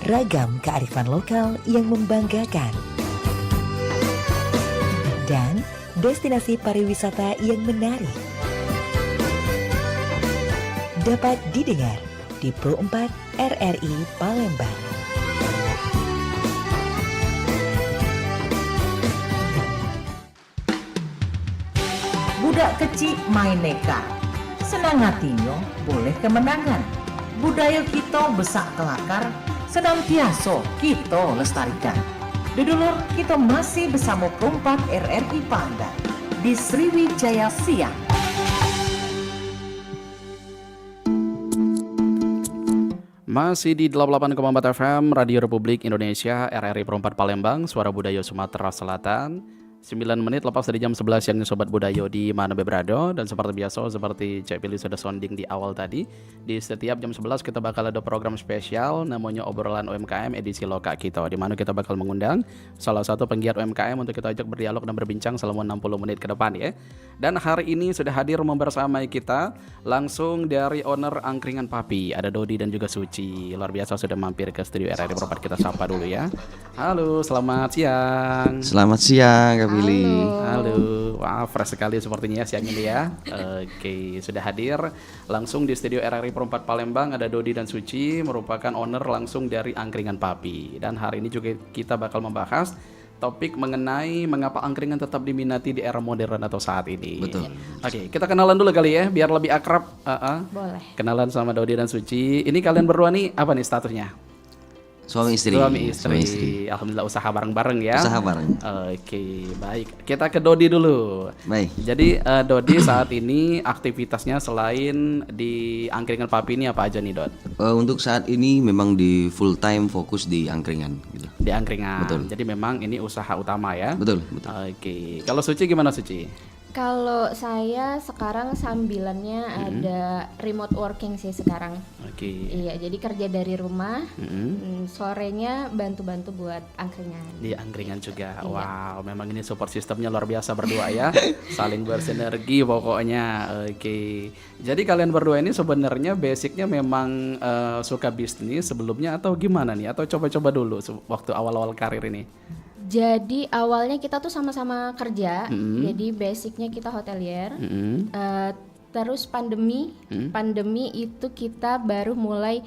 ragam kearifan lokal yang membanggakan, dan destinasi pariwisata yang menarik. Dapat didengar di Pro 4 RRI Palembang. Budak kecil main neka, senang hatinya boleh kemenangan. Budaya kita besak kelakar, senantiasa kita lestarikan. Dudulur, kita masih bersama Pro 4 RRI Palembang di Sriwijaya Siang. Masih di 88,4 FM Radio Republik Indonesia RRI Pro 4 Palembang, Suara Budaya Sumatera Selatan. 9 menit lepas dari jam 11 yang Sobat Budaya di mana berada. Dan seperti biasa, seperti Cek Pilih sudah sounding di awal tadi, di setiap jam 11 kita bakal ada program spesial namanya Obrolan UMKM edisi Loka kita, di mana kita bakal mengundang salah satu penggiat UMKM untuk kita ajak berdialog dan berbincang selama 60 menit ke depan ya. Dan hari ini sudah hadir membersamai kita langsung dari owner Angkringan Papi, ada Dodi dan juga Suci. Luar biasa sudah mampir ke studio RRI Pro 4, kita sapa dulu ya. Halo, selamat siang. Selamat siang Kak Billy. Halo, wah fresh sekali sepertinya ya siang ini ya. Oke, sudah hadir langsung di studio RRI Pro 4 Palembang, ada Dodi dan Suci, merupakan owner langsung dari Angkringan Papi. Dan hari ini juga kita bakal membahas topik mengenai mengapa angkringan tetap diminati di era modern atau saat ini. Betul. Oke, kita kenalan dulu kali ya, biar lebih akrab. Boleh. Kenalan sama Dodi dan Suci. Ini kalian berdua nih apa nih statusnya? Suami istri. Suami istri. Alhamdulillah usaha bareng-bareng ya. Usaha bareng. Oke, baik. Kita ke Dodi dulu. Baik. Jadi Dodi saat ini aktivitasnya selain di Angkringan Papi ini apa aja nih, Dod? Untuk saat ini memang di full time fokus di angkringan gitu. Di angkringan. Betul. Jadi memang ini usaha utama ya. Betul. Oke. Kalau Suci gimana Suci? Kalau saya sekarang sambilannya ada remote working sih sekarang. Oke. Iya, jadi kerja dari rumah. Sorenya bantu-bantu buat angkringan. Di angkringan juga. Iya. Wow, memang ini support sistemnya luar biasa berdua ya. Saling bersinergi pokoknya. Oke. Jadi kalian berdua ini sebenarnya basicnya memang suka bisnis sebelumnya atau gimana nih? Atau coba-coba dulu waktu awal-awal karir ini? Jadi awalnya kita tuh sama-sama kerja. Jadi basicnya kita hotelier. Terus pandemi itu kita baru mulai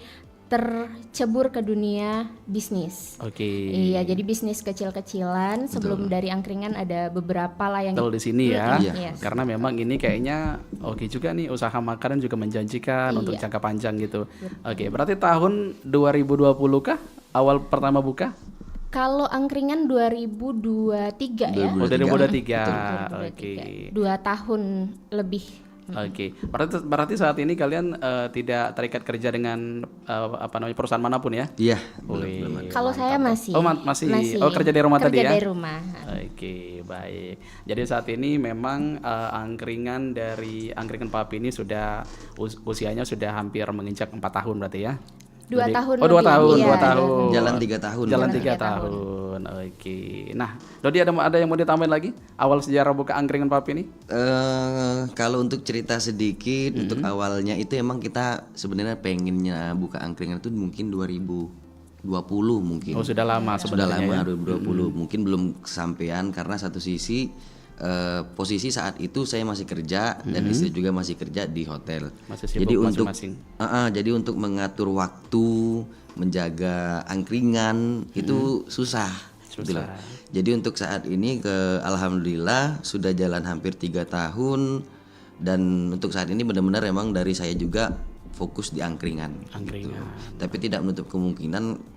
tercebur ke dunia bisnis. Oke. Iya, jadi bisnis kecil-kecilan. Sebelum dari angkringan ada beberapa lah yang Betul di sini ya. Yes. Karena memang ini kayaknya oke juga nih, usaha makanan juga menjanjikan untuk jangka panjang gitu. Oke, berarti tahun 2020 kah awal pertama buka? Kalau angkringan 2023 ya. Oh, 2023. Oke. 2 tahun lebih. Oke. Berarti saat ini kalian tidak terikat kerja dengan perusahaan manapun ya? Iya. Kalau saya masih. Oh, masih. Oh, kerja dari rumah tadi ya? Kerja dari rumah. Oke, baik. Jadi saat ini memang angkringan dari Angkringan Papi ini sudah usianya sudah hampir menginjak 4 tahun berarti ya? 2 tahun. Oh, 2 lebih. tahun, Iya, 2 tahun. Jalan 3 tahun. Jalan 3 tahun. Oke. Nah, Dodi ada yang mau ditambahin lagi? Awal sejarah buka Angkringan Papi ini? Kalau untuk cerita sedikit, untuk awalnya itu emang kita sebenarnya pengennya buka angkringan itu mungkin 2020 mungkin. Oh, sudah lama Sudah sebenarnya. lama 2020. Mungkin belum kesampaian karena satu sisi posisi saat itu saya masih kerja dan istri juga masih kerja di hotel. Masih sibuk Jadi untuk masing-masing. jadi untuk mengatur waktu, menjaga angkringan itu susah. Gitu loh. Jadi untuk saat ini alhamdulillah sudah jalan hampir 3 tahun dan untuk saat ini benar-benar emang dari saya juga fokus di angkringan. Gitu. Tapi tidak menutup kemungkinan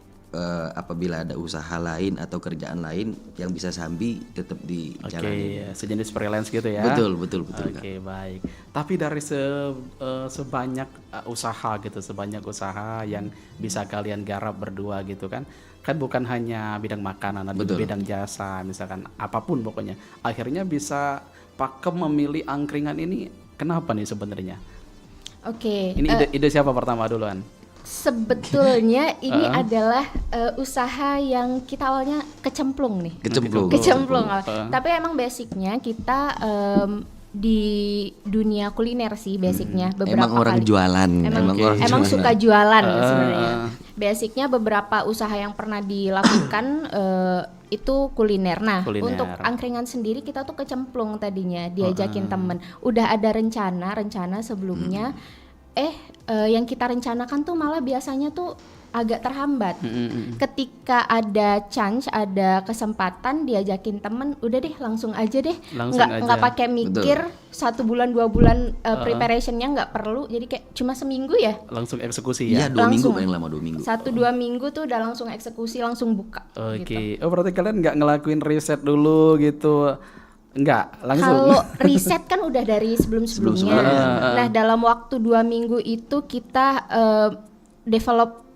apabila ada usaha lain atau kerjaan lain yang bisa sambil tetap dijalani. Oke, sejenis freelance gitu ya. Betul. Oke, baik. Tapi dari sebanyak usaha gitu, sebanyak usaha yang bisa kalian garap berdua gitu kan bukan hanya bidang makanan, ada bidang jasa, misalkan apapun pokoknya. Akhirnya bisa pakem memilih angkringan ini, kenapa nih sebenarnya? Oke. Ini ide siapa pertama duluan? Sebetulnya ini adalah usaha yang kita awalnya kecemplung nih. Kecemplung. Tapi emang basicnya kita di dunia kuliner sih basicnya beberapa emang orang kali. jualan. Emang suka jualan sebenarnya. basicnya beberapa usaha yang pernah dilakukan itu kuliner. Nah, Kuliner. untuk angkringan sendiri kita tuh kecemplung tadinya, diajakin temen. Udah ada rencana sebelumnya. Yang kita rencanakan tuh malah biasanya tuh agak terhambat. Ketika ada chance, ada kesempatan diajakin temen, udah deh langsung aja deh. Langsung Nggak aja. pakai mikir 1 bulan 2 bulan preparationnya nggak perlu. Jadi kayak cuma seminggu ya. Langsung eksekusi Iya, ya. 2 minggu Langsung. paling lama 2 minggu. 1-2 minggu tuh udah langsung eksekusi, langsung buka. Oke. Gitu. Oh, berarti kalian nggak ngelakuin riset dulu gitu? Enggak, langsung. Kalau riset kan udah dari sebelum-sebelumnya. Nah, dalam waktu 2 minggu itu kita develop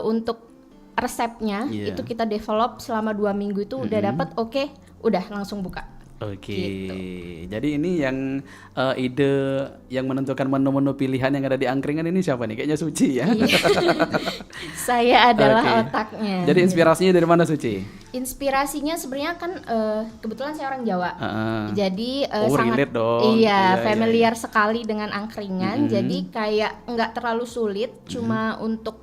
untuk resepnya. Iya. Itu kita develop selama 2 minggu itu udah dapat, oke, udah langsung buka. Oke, Gitu. jadi ini yang ide yang menentukan menu-menu pilihan yang ada di angkringan ini siapa nih? Kayaknya Suci ya. Saya adalah Oke. otaknya. Jadi inspirasinya dari mana Suci? Inspirasinya sebenarnya kan kebetulan saya orang Jawa. Jadi Oh, sangat relate dong. Iya, familiar sekali dengan angkringan. Jadi kayak nggak terlalu sulit, cuma untuk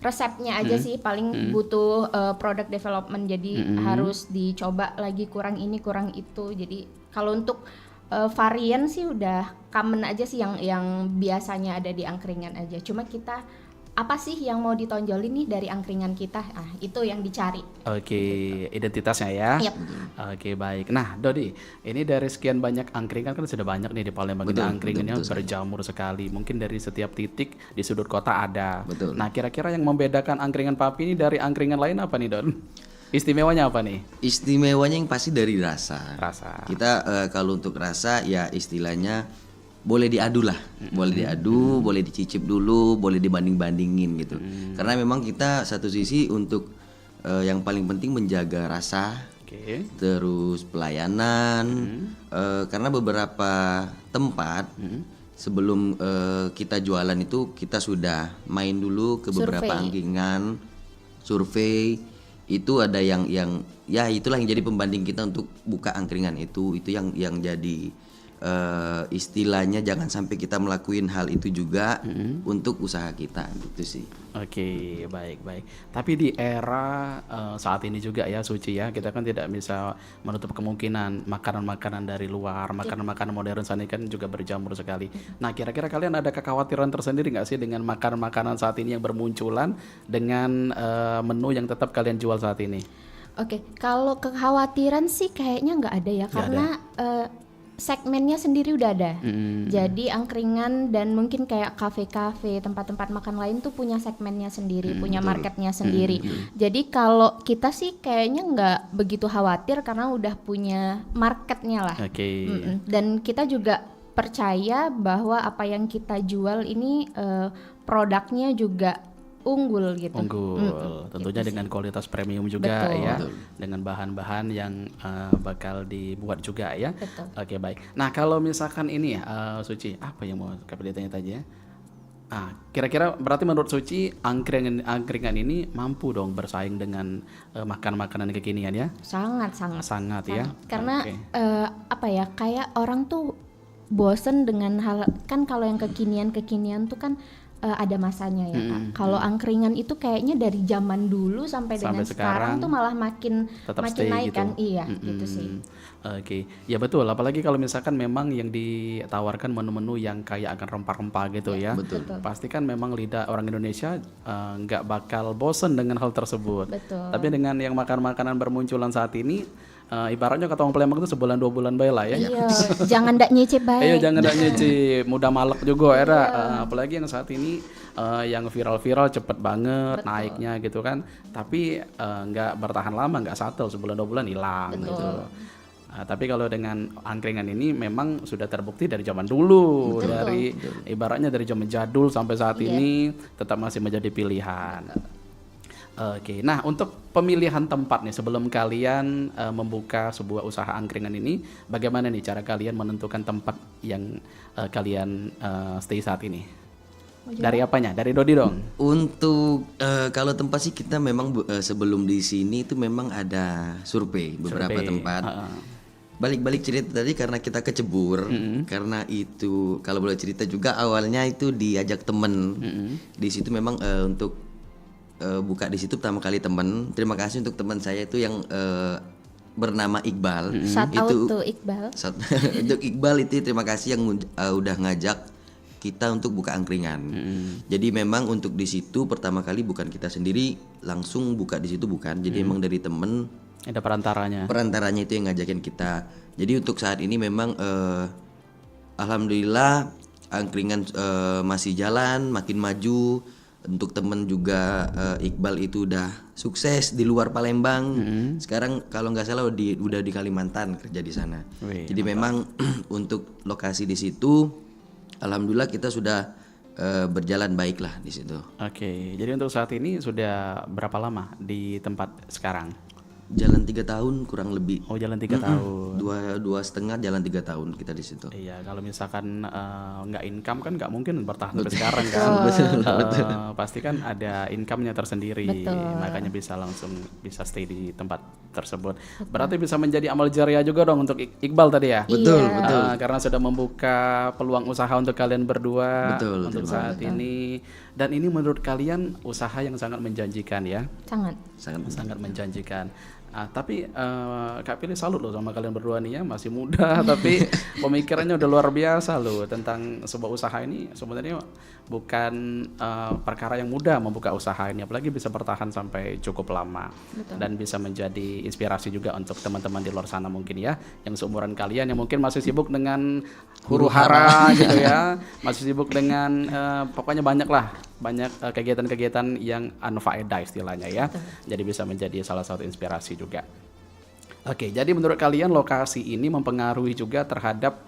resepnya aja sih paling butuh product development. Jadi harus dicoba lagi, kurang ini kurang itu. Jadi kalau untuk varian sih udah common aja sih yang biasanya ada di angkringan aja. Cuma kita apa sih yang mau ditonjolin nih dari angkringan kita? Itu yang dicari. Oke, identitasnya ya. Yap. Oke, baik. Nah, Dodi, ini dari sekian banyak angkringan kan sudah banyak nih di Palembang ini angkringannya berjamur sekali. Mungkin dari setiap titik di sudut kota ada. Betul. Nah, kira-kira yang membedakan angkringan Papi ini dari angkringan lain apa nih, Don? Istimewanya apa nih? Istimewanya yang pasti dari rasa. Rasa. Kita kalau untuk rasa ya istilahnya boleh diadu lah, boleh diadu, boleh dicicip dulu, boleh dibanding-bandingin gitu. Karena memang kita satu sisi untuk yang paling penting menjaga rasa, Oke. terus pelayanan, karena beberapa tempat sebelum kita jualan itu kita sudah main dulu ke beberapa Survei. angkringan, survei. Itu ada yang ya itulah yang jadi pembanding kita untuk buka angkringan itu yang jadi istilahnya jangan sampai kita melakuin hal itu juga untuk usaha kita gitu sih. Oke, baik. Tapi di era saat ini juga ya Suci ya, kita kan tidak bisa menutup kemungkinan makanan-makanan dari luar, makanan-makanan modern saat ini kan juga berjamur sekali. Nah, kira-kira kalian ada kekhawatiran tersendiri nggak sih dengan makanan-makanan saat ini yang bermunculan dengan menu yang tetap kalian jual saat ini? Oke, kalau kekhawatiran sih kayaknya nggak ada ya, karena segmennya sendiri udah ada. Jadi angkringan dan mungkin kayak kafe-kafe, tempat-tempat makan lain tuh punya segmennya sendiri, punya marketnya sendiri. Jadi kalau kita sih kayaknya nggak begitu khawatir karena udah punya marketnya lah. Oke. Dan kita juga percaya bahwa apa yang kita jual ini produknya juga unggul gitu. Tentunya dengan kualitas premium juga. Betul. Ya, dengan bahan-bahan yang bakal dibuat juga ya. Betul. Oke, baik. Nah, kalau misalkan ini Suci, apa yang mau Kapil tanya tadi ya? Kira-kira berarti menurut Suci angkringan ini mampu dong bersaing dengan makanan-makanan kekinian ya? Sangat Ya. Karena Oke. apa ya, kayak orang tuh bosen dengan hal, kan kalau yang kekinian tuh kan ada masanya ya Kak. Kalau angkringan itu kayaknya dari zaman dulu sampai dengan sekarang tuh malah makin tetap stay naik gitu. kan. Iya, gitu sih. Oke, ya betul. Apalagi kalau misalkan memang yang ditawarkan menu-menu yang kayak akan rempah-rempah gitu ya. Betul. Pasti kan memang lidah orang Indonesia nggak bakal bosen dengan hal tersebut. Betul. Tapi dengan yang makan-makanan bermunculan saat ini, ibaratnya kata orang Palembang itu sebulan 2 bulan bae lah ya. Iya, jangan ndak nyicip baik. Ayo jangan ada nyicip, mudah malek juga era. Apalagi yang saat ini yang viral-viral cepet banget naiknya gitu kan. Tapi nggak bertahan lama, nggak settle, sebulan 2 bulan hilang gitu. Tapi kalau dengan angkringan ini memang sudah terbukti dari zaman dulu, dari ibaratnya dari zaman jadul sampai saat ini tetap masih menjadi pilihan. Oke, nah untuk pemilihan tempat nih sebelum kalian membuka sebuah usaha angkringan ini, bagaimana nih cara kalian menentukan tempat yang kalian stay saat ini? Dari apanya? Dari Dodi dong. Untuk kalau tempat sih kita memang sebelum di sini itu memang ada survei beberapa tempat. Balik-balik cerita tadi karena kita kecebur, karena itu kalau boleh cerita juga awalnya itu diajak temen. Di situ memang untuk buka di situ pertama kali teman. Terima kasih untuk teman saya itu yang bernama Iqbal. Shout out Itu to Iqbal. untuk Iqbal itu terima kasih yang udah ngajak kita untuk buka angkringan. Jadi memang untuk di situ pertama kali bukan kita sendiri langsung buka di situ, bukan. Jadi emang dari temen, Ada perantaranya. perantaranya itu yang ngajakin kita. Jadi untuk saat ini memang alhamdulillah angkringan masih jalan, makin maju. Untuk temen juga Iqbal itu udah sukses di luar Palembang. Sekarang kalau nggak salah udah di Kalimantan kerja di sana. Wih, Jadi memang untuk lokasi di situ, alhamdulillah kita sudah berjalan baik lah di situ. Oke, jadi untuk saat ini sudah berapa lama di tempat sekarang? Jalan 3 tahun kurang lebih. Oh, jalan 3 tahun. Dua setengah jalan 3 tahun kita di situ. Iya, kalau misalkan nggak income kan nggak mungkin bertahan sampai sekarang kan. Pasti kan ada income-nya tersendiri, Betul. makanya bisa langsung bisa stay di tempat tersebut. Berarti bisa menjadi amal jariah juga dong untuk Iqbal tadi ya. Betul, Iya. betul. Karena sudah membuka peluang usaha untuk kalian berdua Betul, untuk betul. saat ini. Dan ini menurut kalian usaha yang sangat menjanjikan ya, Sangat. sangat menjanjikan. Tapi Kak Pilih salut loh sama kalian berdua nih ya, masih muda tapi pemikirannya udah luar biasa loh tentang sebuah usaha ini. Sebenarnya bukan perkara yang mudah membuka usaha ini, apalagi bisa bertahan sampai cukup lama. Dan bisa menjadi inspirasi juga untuk teman-teman di luar sana mungkin ya, yang seumuran kalian yang mungkin masih sibuk dengan huru hara gitu ya, masih sibuk dengan pokoknya banyak kegiatan-kegiatan yang unfaedah istilahnya ya. Jadi bisa menjadi salah satu inspirasi juga. Oke, jadi menurut kalian lokasi ini mempengaruhi juga terhadap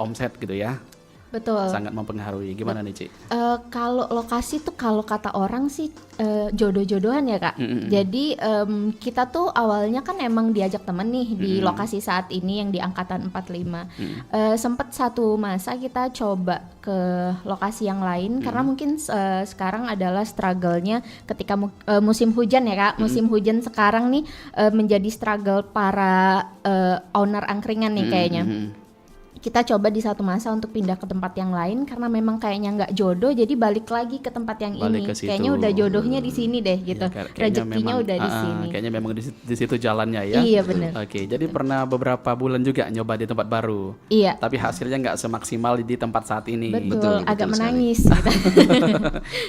omset gitu ya? Betul. Sangat mempengaruhi. Gimana nih, Ci? Kalau lokasi tuh kalau kata orang sih jodoh-jodohan ya Kak. Jadi kita tuh awalnya kan emang diajak temen nih di lokasi saat ini yang di angkatan 45. Sempet satu masa kita coba ke lokasi yang lain karena mungkin sekarang adalah struggle-nya ketika musim hujan ya Kak. Musim hujan sekarang nih menjadi struggle para owner angkringan nih kayaknya. Kita coba di satu masa untuk pindah ke tempat yang lain karena memang kayaknya nggak jodoh, jadi balik lagi ke tempat yang Balik ini. ke situ. Kayaknya udah jodohnya di sini deh gitu. Ya, kayaknya Rezekinya memang, udah di sini. Kayaknya memang di situ jalannya ya. Iya, bener. Oke, jadi pernah beberapa bulan juga nyoba di tempat baru. Iya. Tapi hasilnya nggak semaksimal di tempat saat ini. Betul, agak sekali. menangis gitu.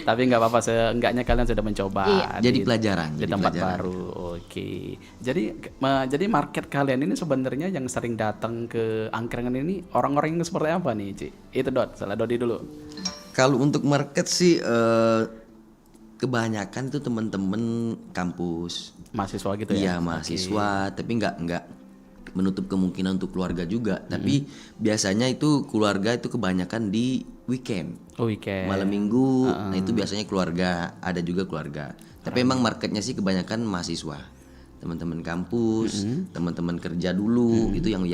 Tapi nggak apa-apa, seenggaknya kalian sudah mencoba Iya. Jadi pelajaran, di jadi tempat pelajaran. baru. Oke. Jadi market kalian ini sebenarnya yang sering datang ke angkringan ini orang-orang yang seperti apa nih, Ci? Itu salah Dodi dulu. Kalau untuk market sih kebanyakan itu teman-teman kampus. Mahasiswa gitu ya? Iya, mahasiswa, tapi nggak menutup kemungkinan untuk keluarga juga. Tapi biasanya itu keluarga itu kebanyakan di weekend. Oh, weekend. Malam minggu, nah itu biasanya keluarga, ada juga keluarga. Tapi emang marketnya sih kebanyakan mahasiswa. Teman-teman kampus, teman-teman kerja dulu, itu yang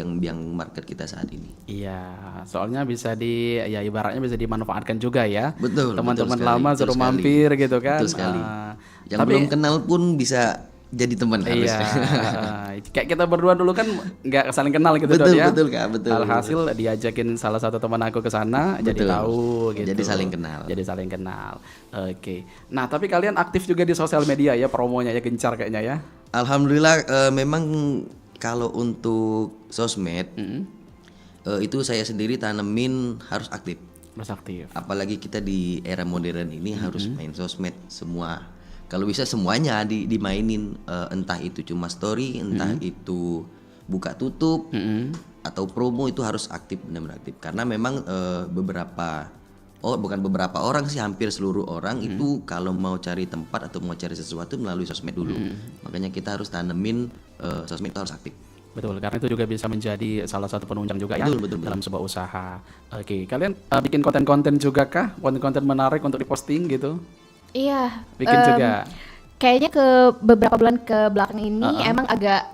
market kita saat ini. Iya, soalnya bisa ibaratnya bisa dimanfaatkan juga ya. Betul, Teman-teman betul sekali, lama betul suruh sekali. mampir gitu kan. Betul sekali. Yang Tapi belum kenal pun bisa jadi teman iya, harusnya. kayak kita berdua dulu kan nggak saling kenal gitu Betul, Dot, ya. betul, Kak, betul. Alhasil diajakin salah satu teman aku ke sana, jadi Betul. tahu gitu. Jadi saling kenal. Jadi saling kenal. Oke. Nah, tapi kalian aktif juga di sosial media ya, promonya ya gencar kayaknya ya. Alhamdulillah memang kalau untuk sosmed itu saya sendiri tanemin harus aktif. Harus aktif. Apalagi kita di era modern ini harus main sosmed semua. Kalau bisa semuanya dimainin, entah itu cuma story, entah itu buka tutup atau promo, itu harus aktif, benar-benar aktif. Karena memang bukan beberapa orang sih, hampir seluruh orang itu kalau mau cari tempat atau mau cari sesuatu melalui sosmed dulu. Makanya kita harus tanemin sosmed itu harus aktif. Betul, karena itu juga bisa menjadi salah satu penunjang juga ya Betul. dalam sebuah usaha. Oke, kalian bikin konten-konten juga kah? Konten-konten menarik untuk diposting gitu? Iya. Bikin juga. Kayaknya ke beberapa bulan ke belakang ini emang agak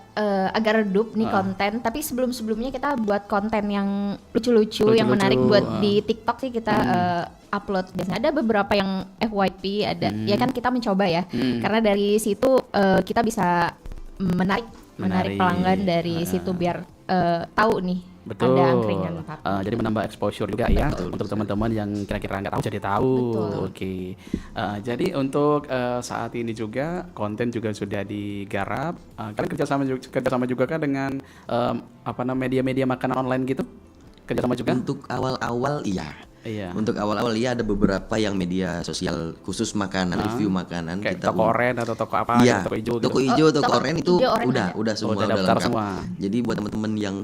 redup nih konten, tapi sebelumnya kita buat konten yang lucu-lucu yang menarik buat di TikTok sih kita upload. Biasanya ada beberapa yang FYP, ada ya kan, kita mencoba ya, karena dari situ kita bisa menarik pelanggan dari situ biar tahu nih Betul. ada angkringan papi. Jadi menambah exposure juga ya untuk teman-teman yang kira-kira nggak tahu jadi tahu. Betul. Oke. Jadi untuk saat ini juga konten juga sudah digarap. Kalian kerjasama juga kan dengan media-media makanan online gitu? Kerjasama juga? Untuk awal-awal iya. Iya. Untuk awal-awal ya ada beberapa yang media sosial khusus makanan, review makanan. Kayak kita toko oren atau toko apa? Iya, Toko hijau toko gitu. hijau, toko toko oren itu hijau, oren udah semua udah udah daftar lengkap. semua. Jadi buat teman-teman yang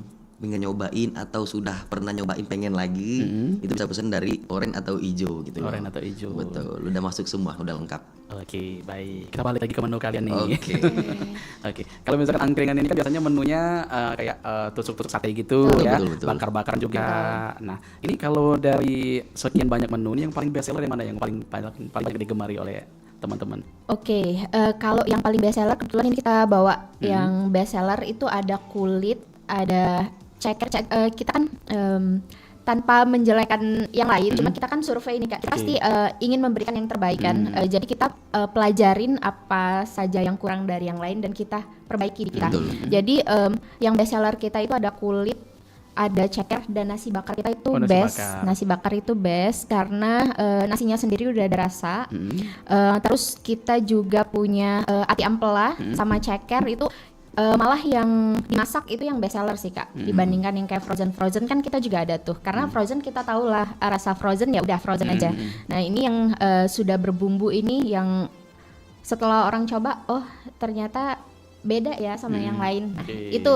pengen nyobain atau sudah pernah nyobain pengen lagi, itu bisa pesan dari oren atau hijau gitu. Oren atau hijau. Betul, udah masuk semua, udah lengkap. Oke, baik. Kita balik lagi ke menu kalian nih. Oke. Oke. Kalau misalkan angkringan ini kan biasanya menunya kayak tusuk-tusuk sate gitu Betul, ya, betul. bakar-bakaran juga. Nah, ini kalau dari sekian banyak menu ini yang paling best seller yang mana yang paling banyak digemari oleh teman-teman? Oke, kalau yang paling best seller kebetulan ini kita bawa yang best seller itu ada kulit, ada ceker. Kita kan tanpa menjelekan yang lain, cuma kita kan survei nih Kak. Kita pasti ingin memberikan yang terbaik kan. Jadi kita pelajarin apa saja yang kurang dari yang lain dan kita perbaiki di kita. Betul. Jadi yang best seller kita itu ada kulit, ada ceker, dan nasi bakar kita itu nasi best. bakar. Nasi bakar itu best karena nasinya sendiri udah ada rasa. Terus kita juga punya ati ampela sama ceker itu malah yang dimasak itu yang best seller sih Kak, dibandingkan yang kayak frozen kan kita juga ada tuh, karena frozen kita tahu lah rasa frozen ya udah frozen aja. Nah ini yang sudah berbumbu ini yang setelah orang coba oh ternyata beda ya sama yang lain. Nah, itu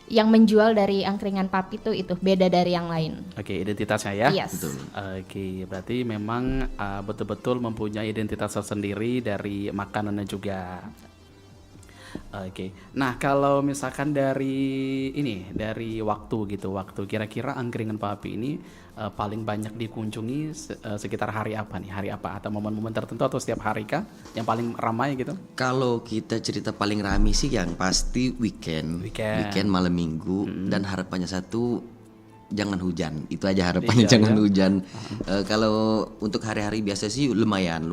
yang menjual dari angkringan papi tuh itu beda dari yang lain. Oke, identitasnya ya. Yes. Betul. Oke, berarti memang betul-betul mempunyai identitas tersendiri dari makanannya juga. Oke, nah kalau misalkan dari waktu kira-kira angkringan papi ini paling banyak dikunjungi sekitar hari apa nih? Hari apa atau momen-momen tertentu atau setiap hari kah yang paling ramai gitu? Kalau kita cerita paling rame sih yang pasti weekend malam minggu, dan harapannya satu jangan hujan, itu aja harapannya, jangan hujan. Kalau untuk hari-hari biasa sih lumayan,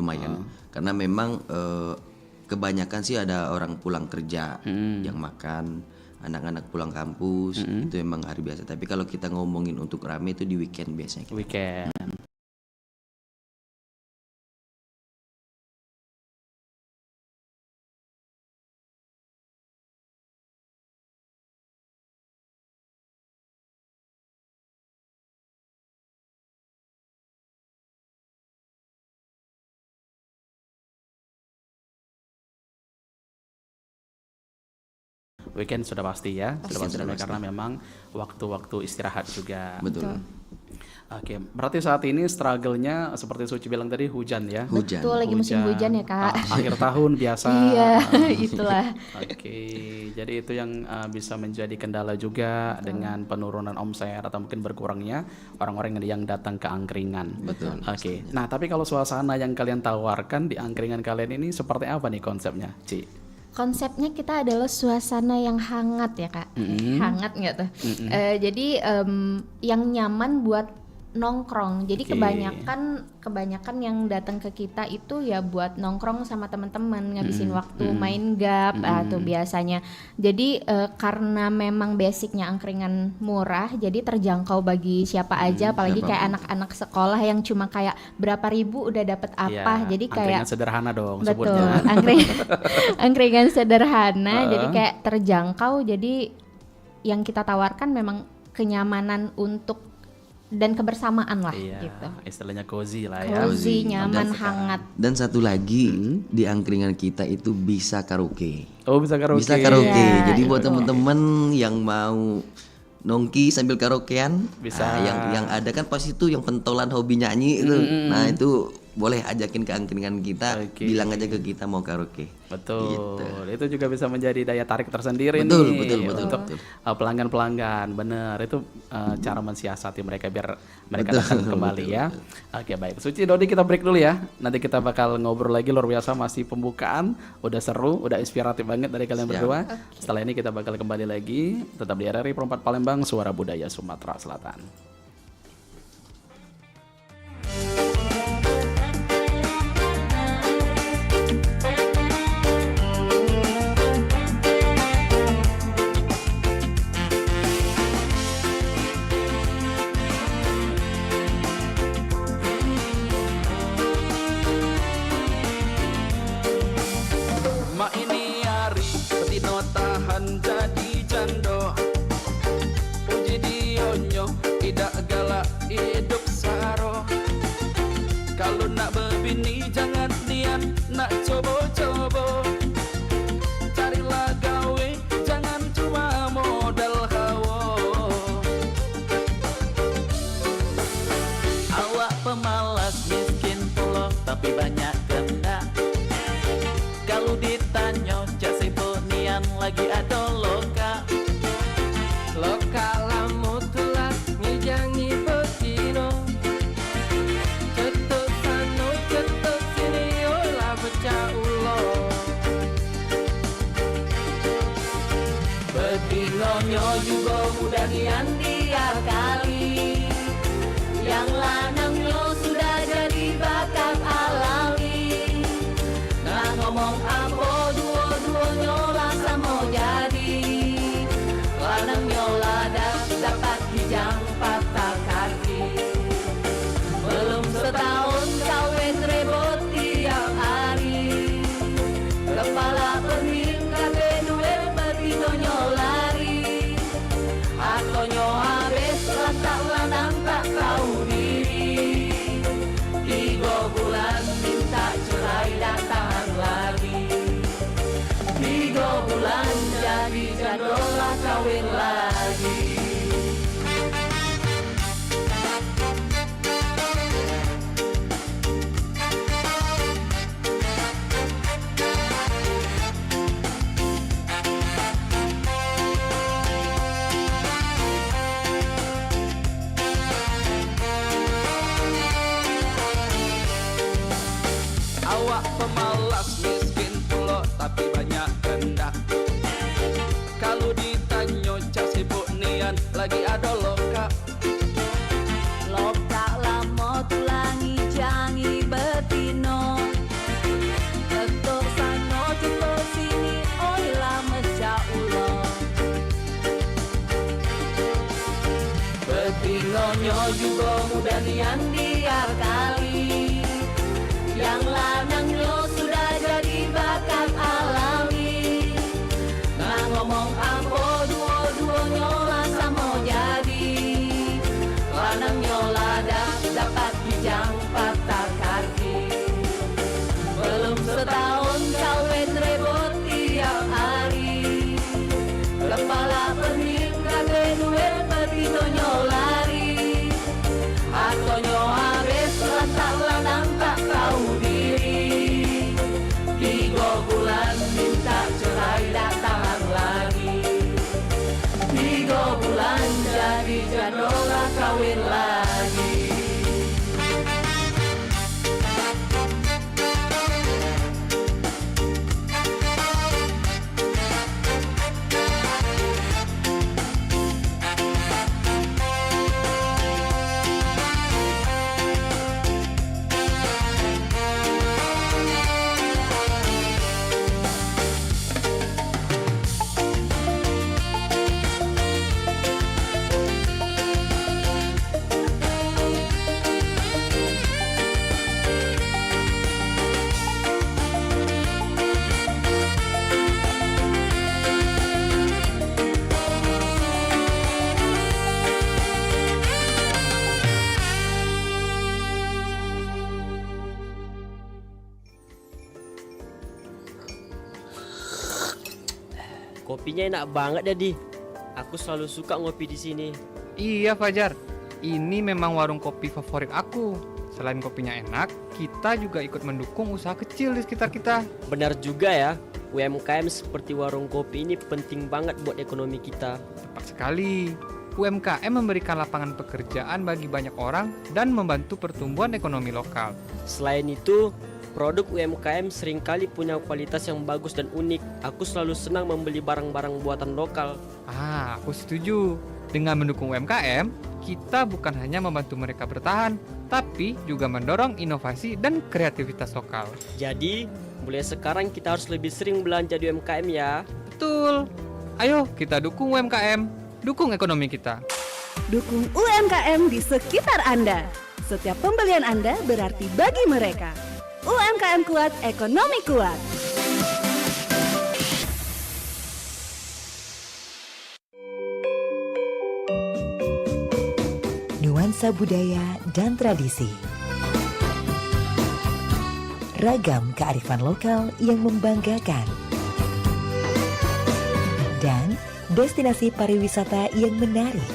karena memang kebanyakan sih ada orang pulang kerja yang makan, anak-anak pulang kampus, itu emang hari biasa. Tapi kalau kita ngomongin untuk rame itu di weekend biasanya. Weekend. Weekend sudah pasti ya, sudah pasti ramai karena memang waktu-waktu istirahat juga. Betul. Oke, berarti saat ini struggle-nya seperti Suci bilang tadi hujan ya. Hujan. Betul, lagi musim hujan ya Kak. Akhir tahun biasa. Iya, itulah. Oke, jadi itu yang bisa menjadi kendala juga dengan penurunan omset atau mungkin berkurangnya orang-orang yang datang ke angkringan. Betul. Oke, nah tapi kalau suasana yang kalian tawarkan di angkringan kalian ini seperti apa nih konsepnya, Ci? Konsepnya kita adalah suasana yang hangat ya Kak. Hangat nggak tuh? Jadi yang nyaman buat nongkrong. Jadi kebanyakan yang datang ke kita itu ya buat nongkrong sama teman-teman, ngabisin waktu main gap atau biasanya. Jadi karena memang basicnya angkringan murah, jadi terjangkau bagi siapa aja, apalagi kayak anak-anak sekolah yang cuma kayak berapa ribu udah dapat apa. Ya, jadi angkringan kayak sederhana dong betul, sebutnya. angkringan sederhana, jadi kayak terjangkau. Jadi yang kita tawarkan memang kenyamanan untuk dan kebersamaan lah gitu. Istilahnya cozy lah ya. Cozy, nyaman, hangat. Dan satu lagi di angkringan kita itu bisa karaoke. Oh, bisa karaoke. Bisa karaoke. Ya, Jadi itu. buat temen-temen yang mau nongki sambil karaokean, Bisa. yang ada kan pasti itu yang pentolan hobi nyanyi itu. Nah, itu boleh ajakin ke angkringan kita, bilang aja ke kita mau karaoke. Betul. Itu juga bisa menjadi daya tarik tersendiri Betul, nih betul, betul, untuk betul. pelanggan-pelanggan. Bener, itu cara mensiasati mereka biar mereka datang kembali ya. Oke, baik. Suci, Dodi, kita break dulu ya. Nanti kita bakal ngobrol lagi, luar biasa, masih pembukaan. Udah seru, udah inspiratif banget dari kalian berdua. Setelah ini kita bakal kembali lagi. Tetap di RRI Perempat Palembang, Suara Budaya Sumatera Selatan. Bini jangan nian nak coba-coba, carilah gawe jangan cuma modal hawa. Awak pemalas miskin pulau tapi banyak kehendak, kalau ditanya cak sibuk nian lagi ada loka. Loka lamu telah ngijangi bekino, cetuk sano cetuk sini olah pecah ulo. Betinonyo juga mudah nian dia kali, yang lanangnya sudah jadi bakat alami. Nah ngomong apa dua-duanya lah sama jadi, lanangnya lah dapat kijang patah kaki. Belum setahun kawin rebot tiap hari, kepala pening kabe duit betinonyo lari. Akonyo habis letak lanang tak tahu diri, 3 bulan minta cerai datang lagi. 3 bulan jadi jadolah kawin lagi. Awak pemalas miskin pulau tapi banyak kehendak, kalau ditanya cak sibuk nian lagi ada loka. Loka lama tulangi jangi betino, ketuk sano cetuk sini oi lah mecah ulo. Betinonyo juga mudah nian dia kali, yang lanangnya sudah jadi bakat alami. Nah ngomong apa dua-duanya lah sama jadi, lanangnya lah dapat kijang patah kaki. Belum setahun kawin rebot tiap hari, kepala pening kabe duit betinonyo lari. Akonyo habis letak lanang tak tahu diri, 3 bulan minta cerai datang lagi. 3 bulan jadi jadolah kawin lagi. Kopinya enak banget Dedi. Aku selalu suka ngopi di sini. Iya Fajar, ini memang warung kopi favorit aku. Selain kopinya enak, kita juga ikut mendukung usaha kecil di sekitar kita. Benar juga ya, UMKM seperti warung kopi ini penting banget buat ekonomi kita. Tepat sekali. UMKM memberikan lapangan pekerjaan bagi banyak orang dan membantu pertumbuhan ekonomi lokal. Selain itu, produk UMKM seringkali punya kualitas yang bagus dan unik. Aku selalu senang membeli barang-barang buatan lokal. Aku setuju. Dengan mendukung UMKM, kita bukan hanya membantu mereka bertahan, tapi juga mendorong inovasi dan kreativitas lokal. Jadi, mulai sekarang kita harus lebih sering belanja di UMKM ya. Betul. Ayo kita dukung UMKM, dukung ekonomi kita. Dukung UMKM di sekitar Anda. Setiap pembelian Anda berarti bagi mereka. UMKM kuat, ekonomi kuat. Nuansa budaya dan tradisi. ragam kearifan lokal yang membanggakan, dan destinasi pariwisata yang menarik.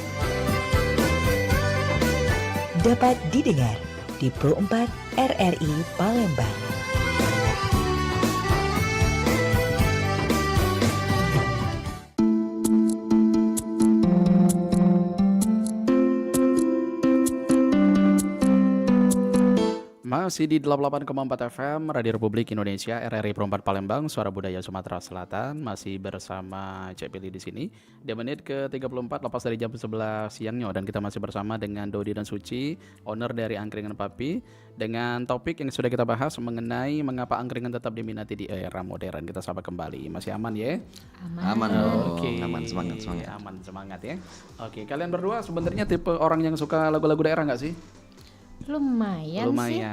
Dapat didengar di Pro 4 RRI Palembang. Masih di 88,4 FM Radio Republik Indonesia RRI Pro 4 Palembang, Suara Budaya Sumatera Selatan. Masih bersama Cek Pilih di sini. Di menit ke-34 lepas dari jam 11 siangnya, dan kita masih bersama dengan Dodi dan Suci, owner dari Angkringan Papi, dengan topik yang sudah kita bahas mengenai mengapa angkringan tetap diminati di era modern. Kita sapa kembali. Masih aman ya? Aman dong. Oke. Aman, semangat. Aman semangat ya. Oke, kalian berdua sebenarnya tipe orang yang suka lagu-lagu daerah nggak sih? Lumayan sih.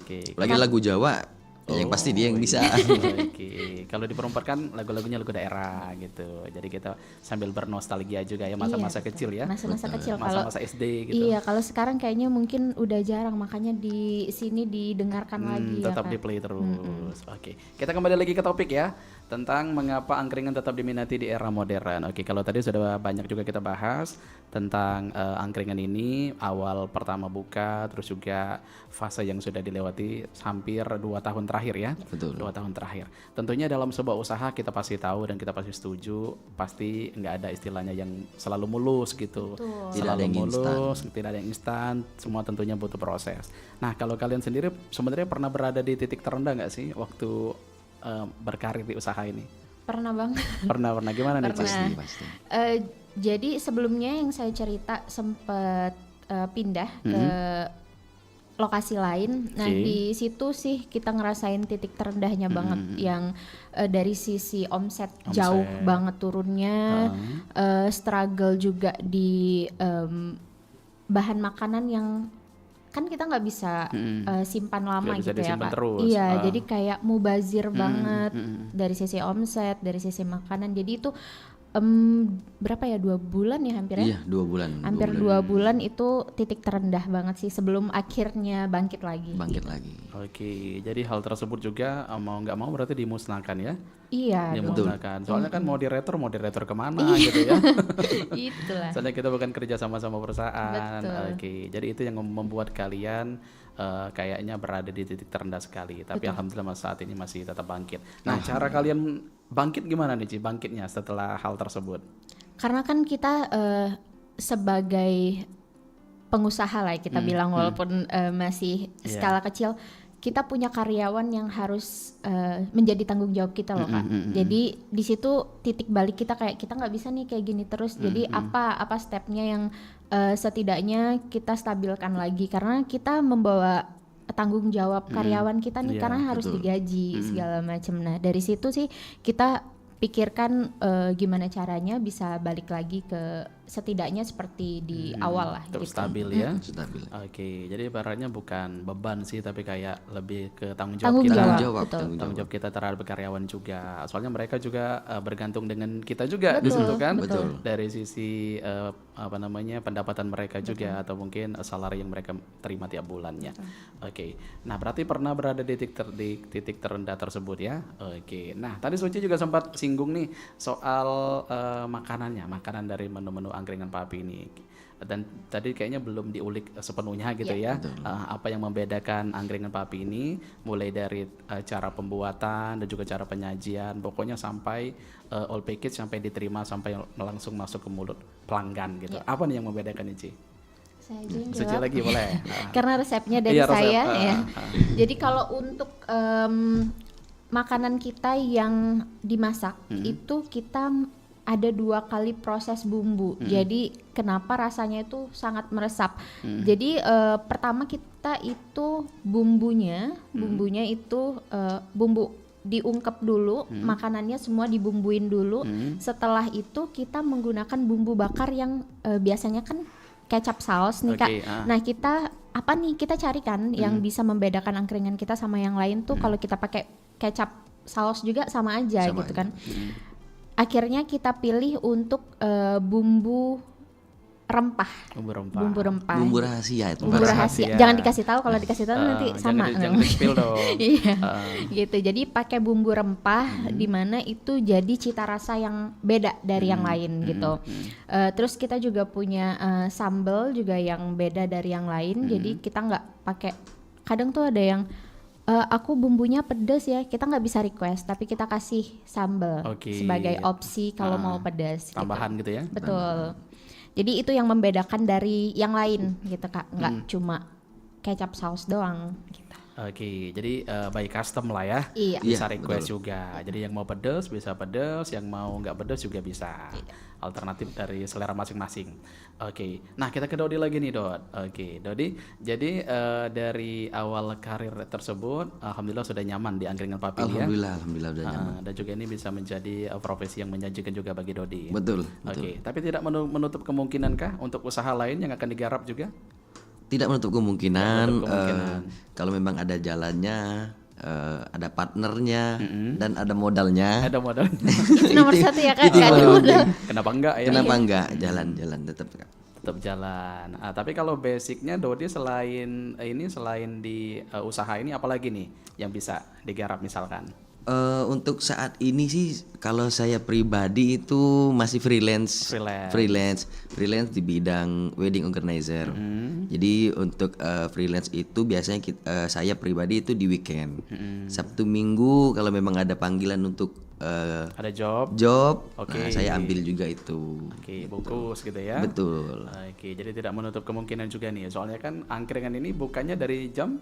Oke. Lagi lagu Jawa, yang pasti dia yang bisa. Oke. Kalau di Perempat kan lagu-lagunya lagu daerah gitu. Jadi kita sambil bernostalgia juga ya masa-masa kecil ya. Masa-masa kecil. Kalau Masa-masa SD gitu. Iya, kalau sekarang kayaknya mungkin udah jarang, makanya di sini didengarkan lagi ya, Tetap Kak. di play terus. Oke. Kita kembali lagi ke topik ya, tentang mengapa angkringan tetap diminati di era modern. Oke, kalau tadi sudah banyak juga kita bahas tentang angkringan ini, awal pertama buka, terus juga fase yang sudah dilewati hampir 2 tahun terakhir ya. Betul. 2 tahun terakhir. Tentunya dalam sebuah usaha kita pasti tahu dan kita pasti setuju, pasti nggak ada istilahnya yang selalu mulus gitu. Betul. Tidak ada Selalu yang mulus, tidak ada yang instan, semua tentunya butuh proses. Nah, kalau kalian sendiri sebenarnya pernah berada di titik terendah nggak sih waktu berkarir di usaha ini? Pernah banget. Pernah gimana nih? Pernah. Pasti. Jadi sebelumnya yang saya cerita sempat pindah ke lokasi lain. Nah, Oke. di situ sih kita ngerasain titik terendahnya banget, yang dari sisi omset jauh banget turunnya, struggle juga di bahan makanan yang kan kita nggak bisa simpan lama Nggak bisa gitu ya, disimpan Kak. terus. Iya, jadi kayak mubazir banget dari sisi omset, dari sisi makanan. Jadi itu berapa ya, 2 bulan ya hampir ya? Iya, 2 bulan. Hampir 2 bulan itu titik terendah banget sih sebelum akhirnya bangkit lagi. Bangkit lagi. Oke, jadi hal tersebut juga mau nggak mau berarti dimusnahkan ya? Iya, Dimusnahkan. Soalnya kan mau diretor kemana gitu ya? itulah. Soalnya kita bukan kerja sama-sama perusahaan. Betul. Oke, jadi itu yang membuat kalian kayaknya berada di titik terendah sekali. Tapi alhamdulillah saat ini masih tetap bangkit. Nah, cara kalian bangkit gimana nih, Ci? Bangkitnya setelah hal tersebut? Karena kan kita sebagai pengusaha lah kita bilang, walaupun masih skala kecil, kita punya karyawan yang harus menjadi tanggung jawab kita loh, Kak. Jadi di situ titik balik kita kayak kita nggak bisa nih kayak gini terus. Jadi apa stepnya yang setidaknya kita stabilkan lagi, karena kita membawa tanggung jawab karyawan kita nih, Iya, karena harus betul. digaji segala macam. Nah, dari situ sih kita pikirkan gimana caranya bisa balik lagi ke setidaknya seperti di awal lah Terus gitu. stabil ya? Stabil. Oke, jadi ibaratnya bukan beban sih, tapi kayak lebih ke tanggung jawab Tanggung kita. jawab, Jawab, betul. Tanggung jawab kita terhadap karyawan juga. Soalnya mereka juga bergantung dengan kita juga di Betul, situ kan. betul. Dari sisi pendapatan mereka juga, atau mungkin salary yang mereka terima tiap bulannya. Oke. Nah, berarti pernah berada di titik terendah tersebut ya. Oke. Nah, tadi Suci juga sempat singgung nih soal makanan dari menu-menu angkringan Papi ini. Dan tadi kayaknya belum diulik sepenuhnya gitu ya. Apa yang membedakan angkringan Papi ini, mulai dari cara pembuatan dan juga cara penyajian, pokoknya sampai all package, sampai diterima, sampai langsung masuk ke mulut pelanggan gitu. Apa nih yang membedakan ini, Ci? Saya aja yang Suci jawab. lagi boleh. Karena resepnya dari Iya, resep. saya ya. Jadi kalau untuk makanan kita yang dimasak itu kita ada 2 kali proses bumbu. Jadi kenapa rasanya itu sangat meresap. Jadi pertama kita itu bumbunya itu bumbu diungkep dulu, makanannya semua dibumbuin dulu. Setelah itu kita menggunakan bumbu bakar yang biasanya kan kecap saus nih, Kak. Oke, Nah, kita cari kan yang bisa membedakan angkringan kita sama yang lain tuh, kalau kita pakai kecap saus juga sama aja gitu kan. Akhirnya kita pilih untuk bumbu rempah, bumbu rempah. Bumbu rahasia itu. Bumbu Mbak. rahasia. rahasia. Jangan dikasih tahu, kalau dikasih tahu nanti sama. Jangan di-spill dong. Iya, gitu. Jadi pakai bumbu rempah, di mana itu jadi cita rasa yang beda dari yang lain gitu. Terus kita juga punya sambal juga yang beda dari yang lain. Jadi kita nggak pakai. Kadang tuh ada yang aku bumbunya pedas ya, kita nggak bisa request, tapi kita kasih sambal Oke. sebagai opsi kalau mau pedas. Tambahan gitu ya. Betul. Jadi itu yang membedakan dari yang lain gitu Kak, nggak cuma kecap saus doang gitu. Oke, jadi by custom lah ya. Iya. Bisa Iya, request juga. Jadi yang mau pedas bisa pedas, yang mau nggak pedas juga bisa. Alternatif dari selera masing-masing. Oke, nah kita ke Dodi lagi nih Dod. Oke, Dodi, jadi dari awal karir tersebut, alhamdulillah sudah nyaman di angkringan Papili ya. Alhamdulillah udah nyaman. Dan juga ini bisa menjadi profesi yang menjanjikan juga bagi Dodi. Betul. Oke, tapi tidak menutup kemungkinankah untuk usaha lain yang akan digarap juga? Tidak menutup kemungkinan, Tidak menutup kemungkinan. kalau memang ada jalannya, ada partnernya, dan ada modalnya. Ada modal. Itu nomor satu ya Kak, itu nggak ada paling modal. penting. Kenapa enggak ya? Kenapa enggak jalan-jalan tetap? Tetap jalan. Tapi kalau basicnya Dodi selain di usaha ini apalagi nih yang bisa digarap misalkan? Untuk saat ini sih kalau saya pribadi itu masih freelance di bidang wedding organizer. Jadi untuk freelance itu biasanya saya pribadi itu di weekend, Sabtu Minggu kalau memang ada panggilan untuk Ada job. Nah, saya ambil juga itu. Oke, bungkus gitu ya. Betul. Oke, jadi tidak menutup kemungkinan juga nih. Soalnya kan angkringan ini bukannya dari jam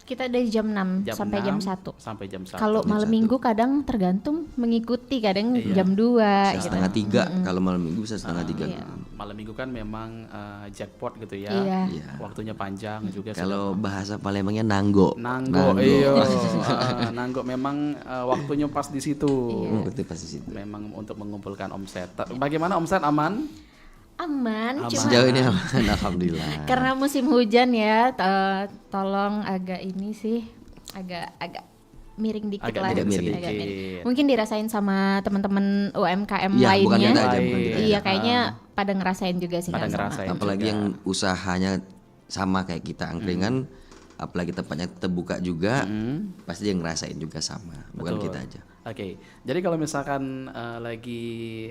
Kita dari jam 6 sampai jam 1. Sampai jam 1. Kalau malam minggu kadang tergantung mengikuti, kadang jam 2 gitu. Setengah 3 kalau malam minggu bisa setengah 3. Malam minggu kan memang jackpot gitu ya. Iya. Waktunya panjang juga. Kalau bahasa Palembangnya nanggo. Nanggo, iya. Nanggo memang waktunya pas di situ. Betul pas di situ. Memang untuk mengumpulkan omset. Bagaimana omset aman? Aman, cuma Sejauh ini aman, alhamdulillah. karena musim hujan ya, tolong agak ini sih, agak miring dikit Agak lah. miring Agak sedikit. Mungkin dirasain sama teman-teman UMKM Iya, bukan lainnya. kita aja, bukan kita Iya, aja. kayaknya pada ngerasain juga sih. Pada Kak, sama. ngerasain. Apalagi juga. yang usahanya sama kayak kita angkringan, apalagi tempatnya terbuka juga, pasti yang ngerasain juga sama, bukan Betul. kita aja. Oke, jadi kalau misalkan lagi